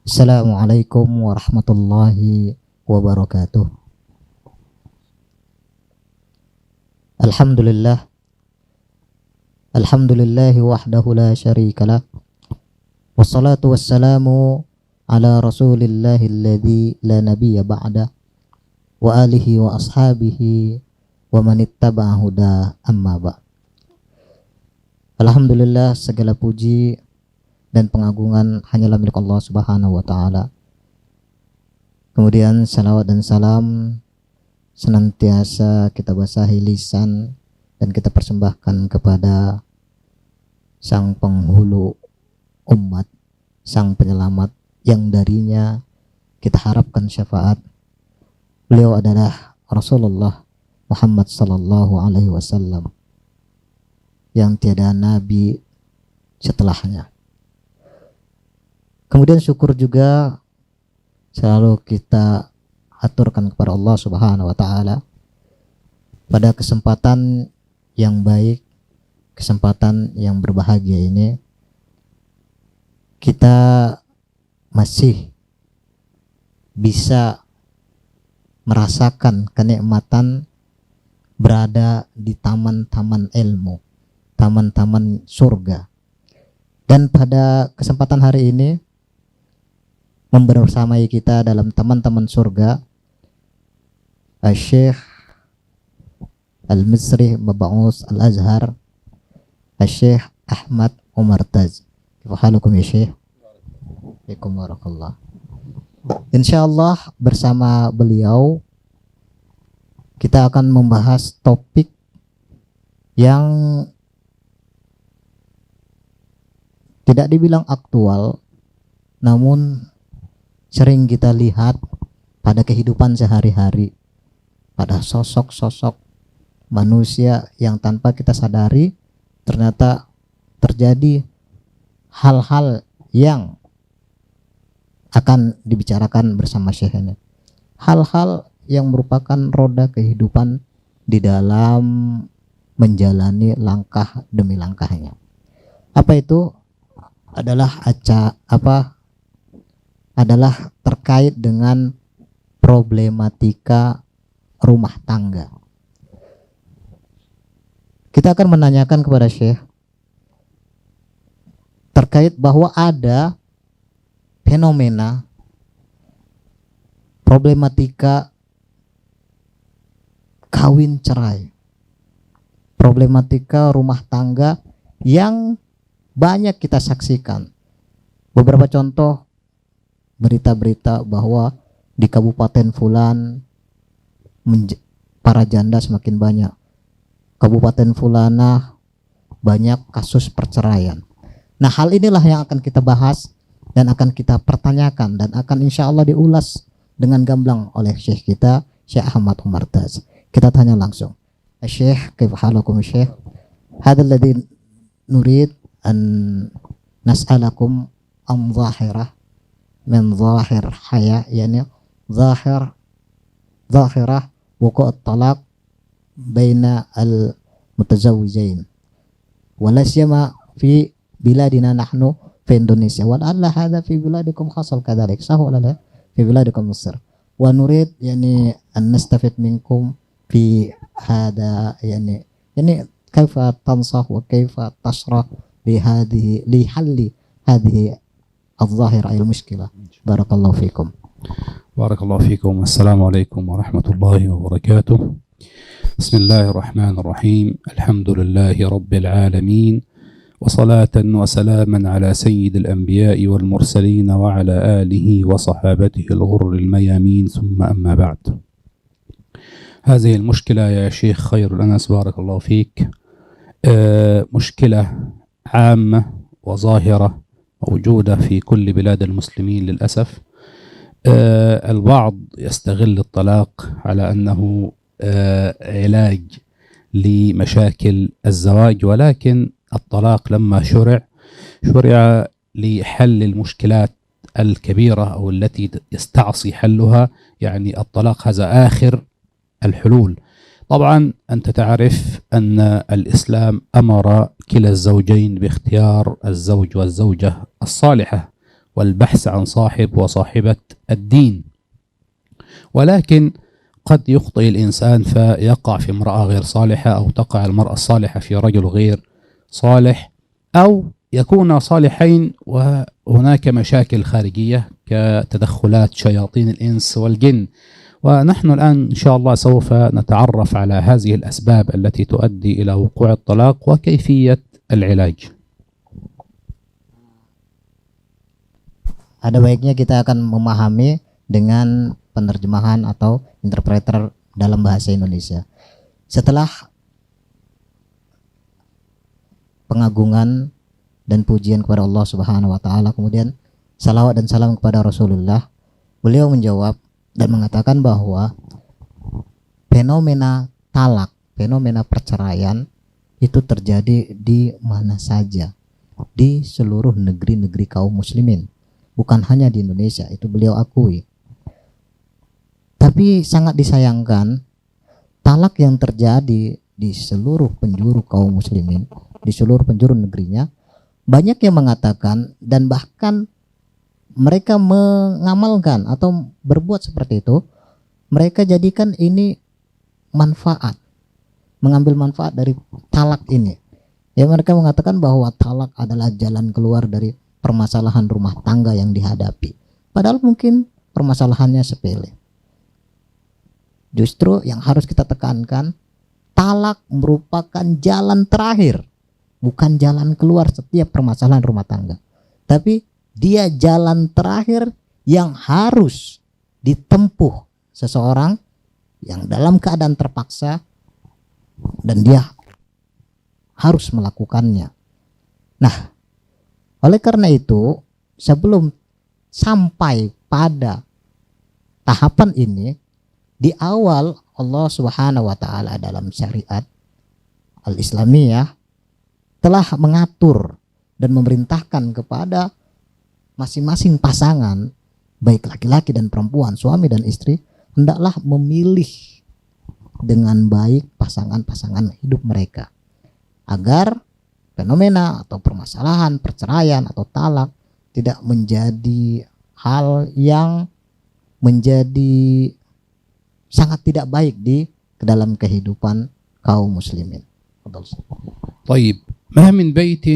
Assalamualaikum warahmatullahi wabarakatuh. Alhamdulillah. Alhamdulillahi wahdahu la syarikalah. Wassalatu wassalamu ala rasulillahi alladhi la nabiyya ba'da wa alihi wa ashabihi wa manittaba'a huda amma ba'. Alhamdulillah, segala puji dan pengagungan hanyalah milik Allah Subhanahu wa taala. Kemudian salawat dan salam senantiasa kita basahi lisan dan kita persembahkan kepada sang penghulu umat, sang penyelamat yang darinya kita harapkan syafaat. Beliau adalah Rasulullah Muhammad sallallahu alaihi wasallam yang tiada nabi setelahnya. Kemudian syukur juga selalu kita aturkan kepada Allah Subhanahu wa taala pada kesempatan yang baik, kesempatan yang berbahagia ini, kita masih bisa merasakan kenikmatan berada di taman-taman ilmu, taman-taman surga. Dan pada kesempatan hari ini membersamai kita dalam taman-taman surga Syekh Al-Misri Mab'us Al-Azhar Syekh Ahmad Umar Taz. Wahalukum ya Syekh. Waalaikumsalam. Insyaallah bersama beliau kita akan membahas topik yang tidak dibilang aktual, namun sering kita lihat pada kehidupan sehari-hari, pada sosok-sosok manusia yang tanpa kita sadari ternyata terjadi hal-hal yang akan dibicarakan bersama Syekh ini. Hal-hal yang merupakan roda kehidupan di dalam menjalani langkah demi langkahnya. Apa itu? Adalah terkait dengan problematika rumah tangga. Kita akan menanyakan kepada Syekh terkait bahwa ada fenomena problematika kawin cerai, problematika rumah tangga yang banyak kita saksikan. Beberapa contoh berita-berita bahwa di Kabupaten Fulan para janda semakin banyak. Kabupaten Fulana banyak kasus perceraian. Nah, hal inilah yang akan kita bahas dan akan kita pertanyakan dan akan insya Allah diulas dengan gamblang oleh Syekh kita, Syekh Ahmad Umar Taz. Kita tanya langsung. Syekh, kaifa halukum Syekh? Hadzal ladzi nurid an nas'alakum am zahirah min zahir haya, yani zahirah wuku' at-talaq baina al-mutazawwijain wala siyama fi biladina nahnu fi Indonesia wa alla hadha fi biladikum hasal kadhalik sah wala la fi biladikum Mesir wa nurid yani an nastafid minkum fi hada yani kaifa tansah wa kaifa tashrah li halli hadhihi al-zahira al-mushkilah. Barakallahu fikum. Barakallahu fikum. Assalamualaikum warahmatullahi wabarakatuh. Bismillahirrahmanirrahim. Alhamdulillahi rabbil alamin. وصلاة وسلاما على سيد الأنبياء والمرسلين وعلى آله وصحابته الغر الميامين ثم أما بعد. هذه المشكلة يا شيخ خير الأنس بارك الله فيك مشكلة عامة وظاهرة موجودة في كل بلاد المسلمين للأسف. البعض يستغل الطلاق على أنه علاج لمشاكل الزواج، ولكن الطلاق لما شرع لحل المشكلات الكبيرة أو التي يستعصي حلها، يعني الطلاق هذا آخر الحلول. طبعا أنت تعرف أن الإسلام أمر كلا الزوجين باختيار الزوج والزوجة الصالحة والبحث عن صاحب وصاحبة الدين، ولكن قد يخطئ الإنسان فيقع في امرأة غير صالحة، أو تقع المرأة الصالحة في رجل غير صالح، أو يكون صالحين وهناك مشاكل خارجية كتدخلات شياطين الإنس والجن. ونحن الآن إن شاء الله سوف نتعرف على هذه الأسباب التي تؤدي إلى وقوع الطلاق وكيفية العلاج. Ada baiknya kita akan memahami dengan penerjemahan atau interpreter dalam bahasa Indonesia. Setelah pengagungan dan pujian kepada Allah Subhanahu wa taala, kemudian salawat dan salam kepada Rasulullah, beliau menjawab dan mengatakan bahwa fenomena talak, fenomena perceraian itu terjadi di mana saja, di seluruh negeri-negeri kaum muslimin, bukan hanya di Indonesia, itu beliau akui. Tapi sangat disayangkan, talak yang terjadi di seluruh penjuru kaum muslimin, di seluruh penjuru negerinya, banyak yang mengatakan dan bahkan mereka mengamalkan atau berbuat seperti itu. Mereka jadikan ini manfaat, mengambil manfaat dari talak ini. Ya, mereka mengatakan bahwa talak adalah jalan keluar dari permasalahan rumah tangga yang dihadapi. Padahal mungkin permasalahannya sepele. Justru yang harus kita tekankan, talak merupakan jalan terakhir, bukan jalan keluar setiap permasalahan rumah tangga. Tapi dia jalan terakhir yang harus ditempuh seseorang yang dalam keadaan terpaksa dan dia harus melakukannya. Nah, oleh karena itu, sebelum sampai pada tahapan ini, di awal Allah Subhanahu wa taala dalam syariat al-Islamiyah telah mengatur dan memerintahkan kepada masing-masing pasangan, baik laki-laki dan perempuan, suami dan istri, hendaklah memilih dengan baik pasangan-pasangan hidup mereka, agar fenomena atau permasalahan perceraian atau talak tidak menjadi hal yang menjadi sangat tidak baik di dalam kehidupan kaum muslimin. طيب، ما من بيت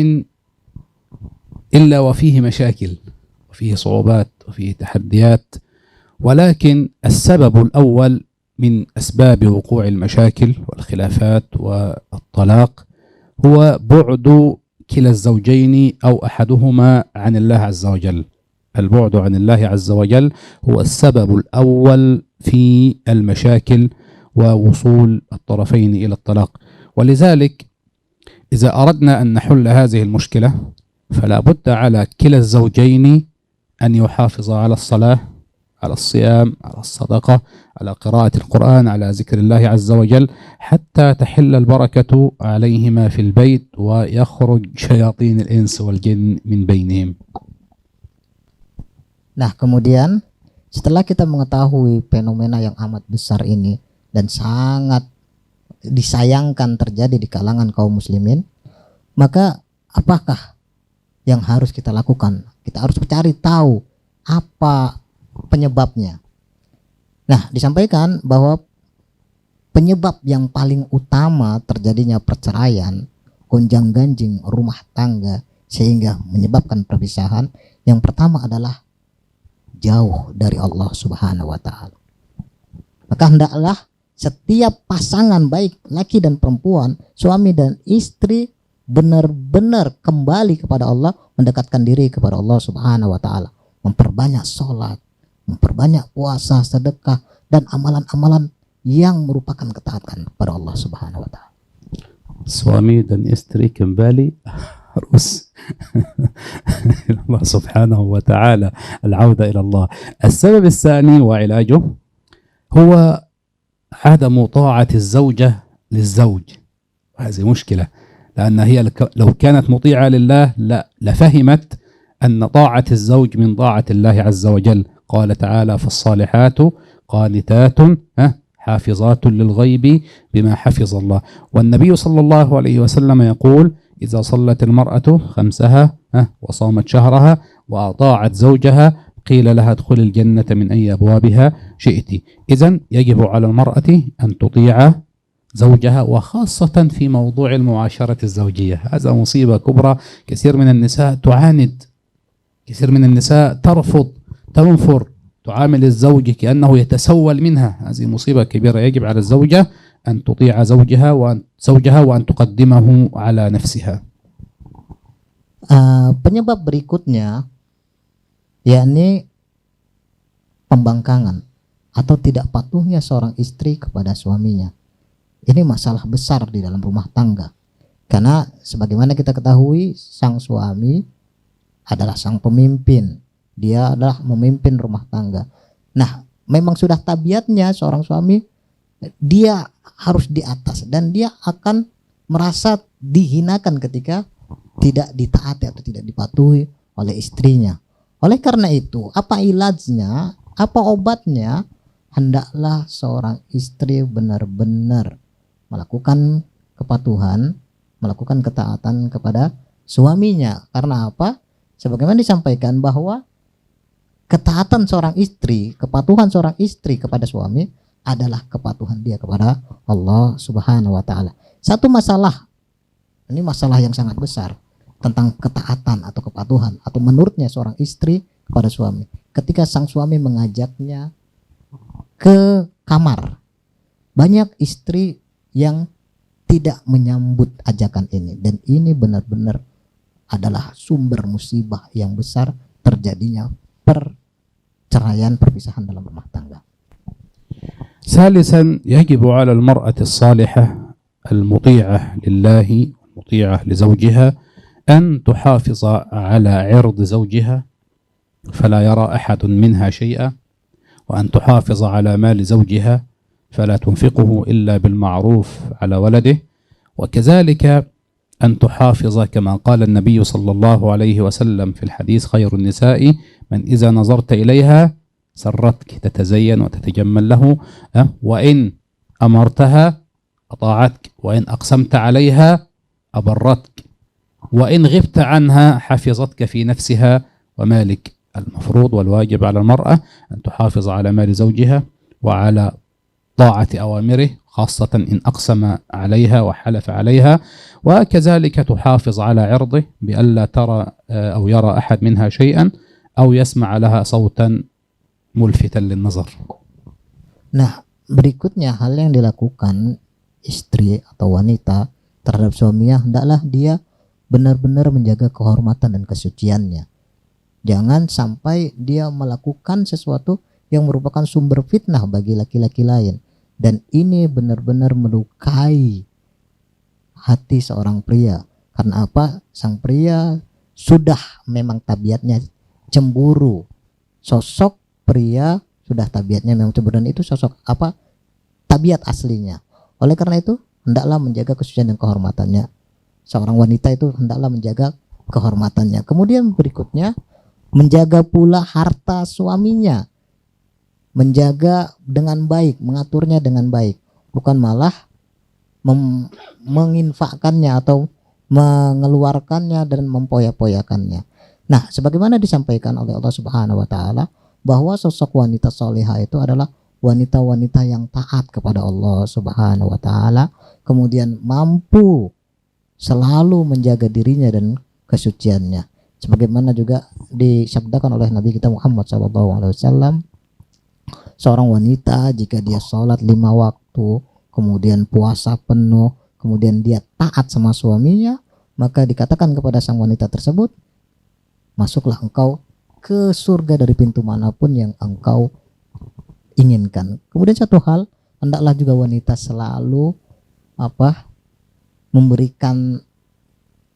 إلا وفيه مشاكل وفيه صعوبات وفيه تحديات، ولكن السبب الأول من أسباب وقوع المشاكل والخلافات والطلاق هو بعد كلا الزوجين أو أحدهما عن الله عز وجل. البعد عن الله عز وجل هو السبب الأول في المشاكل ووصول الطرفين إلى الطلاق. ولذلك إذا أردنا أن نحل هذه المشكلة فلا بد على كلا الزوجين أن يحافظ على الصلاة، على الصيام، على الصدقة، على قراءة القرآن، على ذكر الله عز وجل، حتى تحل البركة عليهما في البيت ويخرج شياطين الإنس والجن من بينهم. Nah, kemudian setelah kita mengetahui fenomena yang amat besar ini dan sangat disayangkan terjadi di kalangan kaum muslimin, maka apakah yang harus kita lakukan? Kita harus mencari tahu apa penyebabnya. Nah, disampaikan bahwa penyebab yang paling utama terjadinya perceraian, gonjang-ganjing rumah tangga sehingga menyebabkan perpisahan, yang pertama adalah jauh dari Allah Subhanahu wa taala. Maka hendaklah setiap pasangan baik laki dan perempuan, suami dan istri, benar-benar kembali kepada Allah, mendekatkan diri kepada Allah Subhanahu wa taala, memperbanyak sholat, memperbanyak puasa, sedekah, dan amalan-amalan yang merupakan ketaatan kepada Allah Subhanahu wa taala. Suami dan istri kembali harus الله سبحانه وتعالى، العودة إلى الله. السبب الثاني وعلاجه هو عدم طاعة الزوجة للزوج، وهذه مشكلة، لأن هي لو كانت مطيعة لله لفهمت أن طاعة الزوج من طاعة الله عز وجل. قال تعالى: فالصالحات قانتات حافظات للغيب بما حفظ الله. والنبي صلى الله عليه وسلم يقول: إذا صلت المرأة خمسها وصامت شهرها وأطاعت زوجها قيل لها ادخل الجنة من أي أبوابها شئت. إذن يجب على المرأة أن تطيع زوجها، وخاصة في موضوع المعاشرة الزوجية. هذا مصيبة كبرى. كثير من النساء تعاند، كثير من النساء ترفض، تنفر، تعامل الزوج كأنه يتسول منها. هذه مصيبة كبيرة. يجب على الزوجة أن تطيع زوجها وأن تقدمه على نفسها. Penyebab berikutnya yakni pembangkangan atau tidak patuhnya seorang istri kepada suaminya. Ini masalah besar di dalam rumah tangga. Karena sebagaimana kita ketahui, sang suami adalah sang pemimpin. Dia adalah memimpin rumah tangga. Nah, memang sudah tabiatnya seorang suami, dia harus di atas dan dia akan merasa dihinakan ketika tidak ditaati atau tidak dipatuhi oleh istrinya. Oleh karena itu, apa ilajnya, apa obatnya? Hendaklah seorang istri benar-benar melakukan kepatuhan, melakukan ketaatan kepada suaminya. Karena apa? Sebagaimana disampaikan bahwa ketaatan seorang istri, kepatuhan seorang istri kepada suami adalah kepatuhan dia kepada Allah Subhanahu wa taala. Satu masalah, ini masalah yang sangat besar tentang ketaatan atau kepatuhan atau menurutnya seorang istri kepada suami. Ketika sang suami mengajaknya ke kamar, banyak istri yang tidak menyambut ajakan ini, dan ini benar-benar adalah sumber musibah yang besar terjadinya perceraian, perpisahan dalam rumah tangga. ثالثا يجب على المرأة الصالحة المطيعة لله المطيعة لزوجها أن تحافظ على عرض زوجها فلا يرى أحد منها شيئا، وأن تحافظ على مال زوجها فلا تنفقه إلا بالمعروف على ولده، وكذلك أن تحافظ كما قال النبي صلى الله عليه وسلم في الحديث: خير النساء من إذا نظرت إليها سرتك، تتزين وتتجمل له، وإن أمرتها أطاعتك، وإن أقسمت عليها أبرتك، وإن غبت عنها حفظتك في نفسها ومالك. المفروض والواجب على المرأة أن تحافظ على مال زوجها وعلى طاعة أوامره، خاصة إن أقسم عليها وحلف عليها، وكذلك تحافظ على عرضه بألا ترى أو يرى أحد منها شيئا أو يسمع لها صوتا ملفتا للنظر. Nah, berikutnya hal yang dilakukan istri atau wanita terhadap suaminya, hendaklah dia benar-benar menjaga kehormatan dan kesuciannya. Jangan sampai dia melakukan sesuatu yang merupakan sumber fitnah bagi laki-laki lain, dan ini benar-benar melukai hati seorang pria. Karena apa? Sang pria sudah memang tabiatnya cemburu. Sosok pria sudah tabiatnya memang cemburu, dan itu sosok apa? Tabiat aslinya. Oleh karena itu, hendaklah menjaga kesucian dan kehormatannya. Seorang wanita itu hendaklah menjaga kehormatannya. Kemudian berikutnya, menjaga pula harta suaminya. Menjaga dengan baik, mengaturnya dengan baik. Bukan malah menginfakkannya atau mengeluarkannya dan mempoya-poyakannya. Nah, sebagaimana disampaikan oleh Allah Subhanahu wa taala bahwa sosok wanita salihah itu adalah wanita-wanita yang taat kepada Allah Subhanahu wa taala, kemudian mampu selalu menjaga dirinya dan kesuciannya. Sebagaimana juga disabdakan oleh Nabi kita Muhammad SAW, seorang wanita jika dia sholat 5 waktu, kemudian puasa penuh, kemudian dia taat sama suaminya, maka dikatakan kepada sang wanita tersebut, masuklah engkau ke surga dari pintu manapun yang engkau inginkan. Kemudian satu hal, hendaklah juga wanita selalu memberikan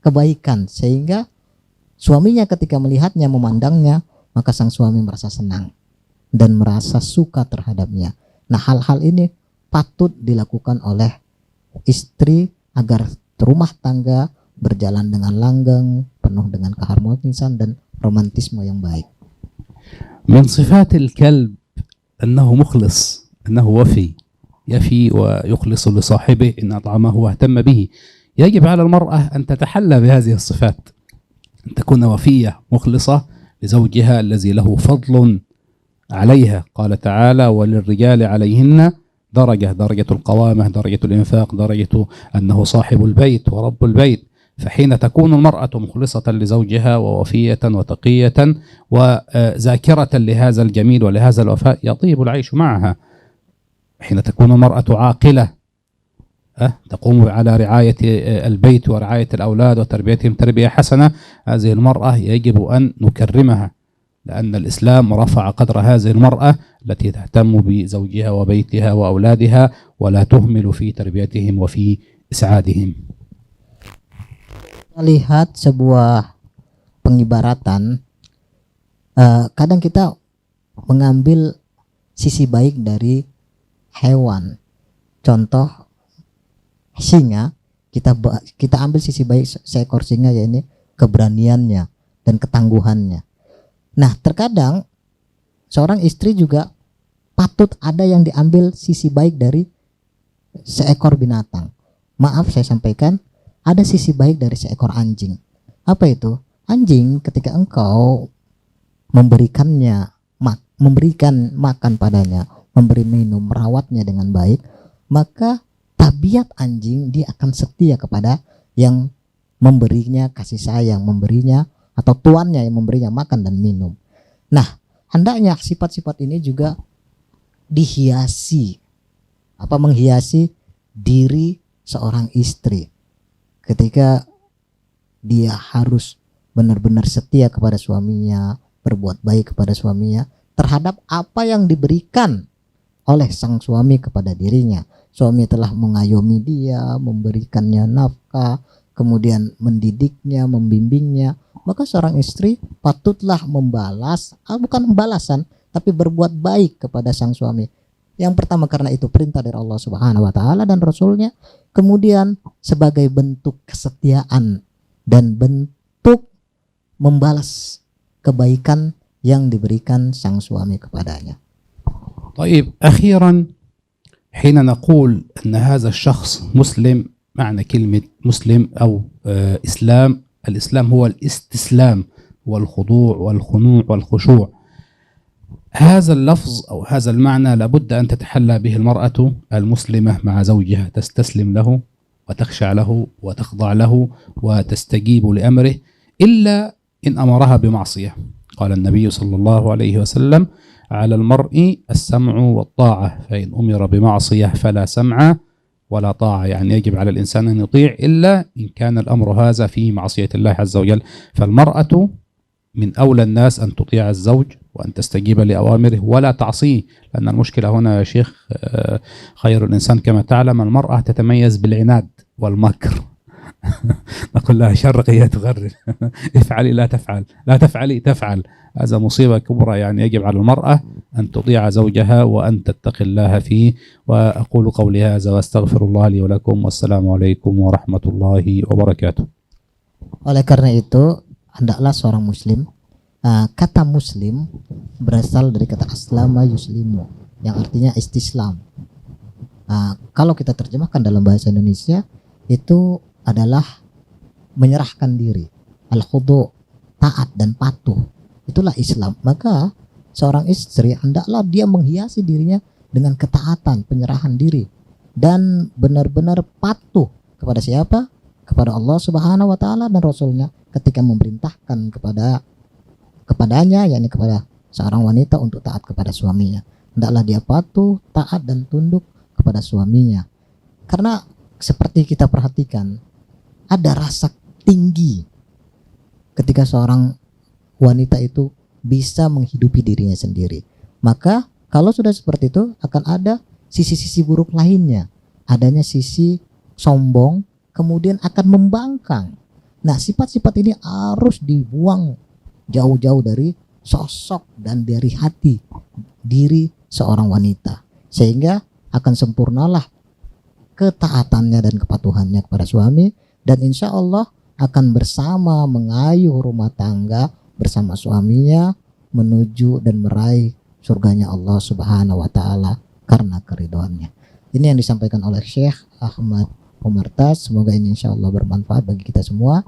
kebaikan, sehingga suaminya ketika melihatnya, memandangnya, maka sang suami merasa senang dan merasa suka terhadapnya. Nah, hal-hal ini patut dilakukan oleh istri agar rumah tangga berjalan dengan langgeng, penuh dengan keharmonisan dan romantisme yang baik. من صفات الكلب أنه مخلص، أنه وفي، يفي ويخلص لصاحبه إن أطعمه واهتم به. يجب على المرأة أن تتحلى بهذه الصفات، أن تكون وفية مخلصة لزوجها الذي له فضل عليها. قال تعالى: وللرجال عليهن درجة القوامة، درجة الإنفاق، درجة أنه صاحب البيت ورب البيت. فحين تكون المرأة مخلصة لزوجها ووفية وتقية وذاكرة لهذا الجميل ولهذا الوفاء يطيب العيش معها. حين تكون المرأة عاقلة تقوم على رعاية البيت ورعاية الأولاد وتربيتهم تربية حسنة، هذه المرأة يجب أن نكرمها، لأن الإسلام رفع قدر هذه المرأة التي تهتم بزوجها وبيتها وأولادها ولا تهمل في تربيتهم وفي إسعادهم. Lihat sebuah pengibaratan, kadang kita mengambil sisi baik dari hewan. Contoh singa, kita ambil sisi baik seekor singa, yaitu keberaniannya dan ketangguhannya. Nah, terkadang seorang istri juga patut ada yang diambil sisi baik dari seekor binatang. Maaf saya sampaikan, ada sisi baik dari seekor anjing. Apa itu? Anjing ketika engkau memberikan makan padanya, memberi minum, merawatnya dengan baik, maka tabiat anjing dia akan setia kepada yang memberinya kasih sayang, memberinya atau tuannya yang memberinya makan dan minum. Nah, hendaknya sifat-sifat ini juga dihiasi, menghiasi diri seorang istri ketika dia harus benar-benar setia kepada suaminya, berbuat baik kepada suaminya terhadap apa yang diberikan oleh sang suami kepada dirinya. Suami telah mengayomi dia, memberikannya nafkah, kemudian mendidiknya, membimbingnya, maka seorang istri patutlah membalas, bukan pembalasan, tapi berbuat baik kepada sang suami. Yang pertama karena itu perintah dari Allah Subhanahu wa taala dan Rasulnya, kemudian sebagai bentuk kesetiaan dan bentuk membalas kebaikan yang diberikan sang suami kepadanya. طيب، أخيرا حين نقول أن هذا الشخص مسلم، معنى كلمة مسلم أو إسلام، الإسلام هو الاستسلام والخضوع والخنوع والخشوع. هذا اللفظ أو هذا المعنى لابد أن تتحلى به المرأة المسلمة مع زوجها، تستسلم له وتخشع له وتخضع له وتستجيب لأمره، إلا إن أمرها بمعصية. قال النبي صلى الله عليه وسلم: على المرء السمع والطاعة، فإن أمر بمعصية فلا سمع ولا طاعة. يعني يجب على الإنسان أن يطيع إلا إن كان الأمر هذا في معصية الله عز وجل. فالمرأة من أولى الناس أن تطيع الزوج وأن تستجيب لأوامره ولا تعصيه، لأن المشكلة هنا يا شيخ خير الإنسان كما تعلم المرأة تتميز بالعناد والمكر. نقول لها شرقي هي تغرب، افعلي لا تفعل، لا تفعلي تفعل. هذا مصيبة كبرى. يعني يجب على المرأة أن تطيع زوجها وأن تتقي الله فيه. وأقول قولي هذا واستغفر الله لي ولكم، والسلام عليكم ورحمة الله وبركاته. Oleh karena itu hendaklah seorang muslim, kata muslim berasal dari kata aslama yuslimu yang artinya istislam. Kalau kita terjemahkan dalam bahasa Indonesia itu adalah menyerahkan diri, al-khudu', taat dan patuh. Itulah Islam. Maka seorang istri hendaklah dia menghiasi dirinya dengan ketaatan, penyerahan diri dan benar-benar patuh kepada siapa? Kepada Allah Subhanahu wa taala dan Rasulnya ketika memerintahkan kepadanya, yakni kepada seorang wanita untuk taat kepada suaminya. Hendaklah dia patuh, taat dan tunduk kepada suaminya. Karena seperti kita perhatikan, ada rasa tinggi ketika seorang wanita itu bisa menghidupi dirinya sendiri. Maka kalau sudah seperti itu akan ada sisi-sisi buruk lainnya. Adanya sisi sombong, kemudian akan membangkang. Nah, sifat-sifat ini harus dibuang jauh-jauh dari sosok dan dari hati diri seorang wanita, sehingga akan sempurnalah ketaatannya dan kepatuhannya kepada suami, dan insya Allah akan bersama mengayuh rumah tangga bersama suaminya menuju dan meraih surganya Allah Subhanahu wa taala karena keridhoannya. Ini yang disampaikan oleh Syekh Ahmad Umar Tas. Semoga ini insyaallah bermanfaat bagi kita semua.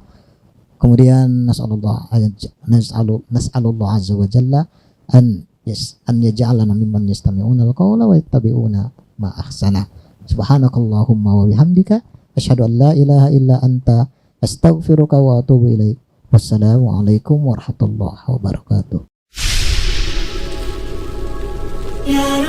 Kemudian nas'alullah azza wa jalla an yaj'alana mimman yastami'una al-qawla wa yattabi'una ma ahsana. Subhanakallahumma wa bihamdika asyhadu an la ilaha illa anta astaghfiruka wa atubu ilaik. Wassalamu alaikum warahmatullahi wabarakatuh. Ya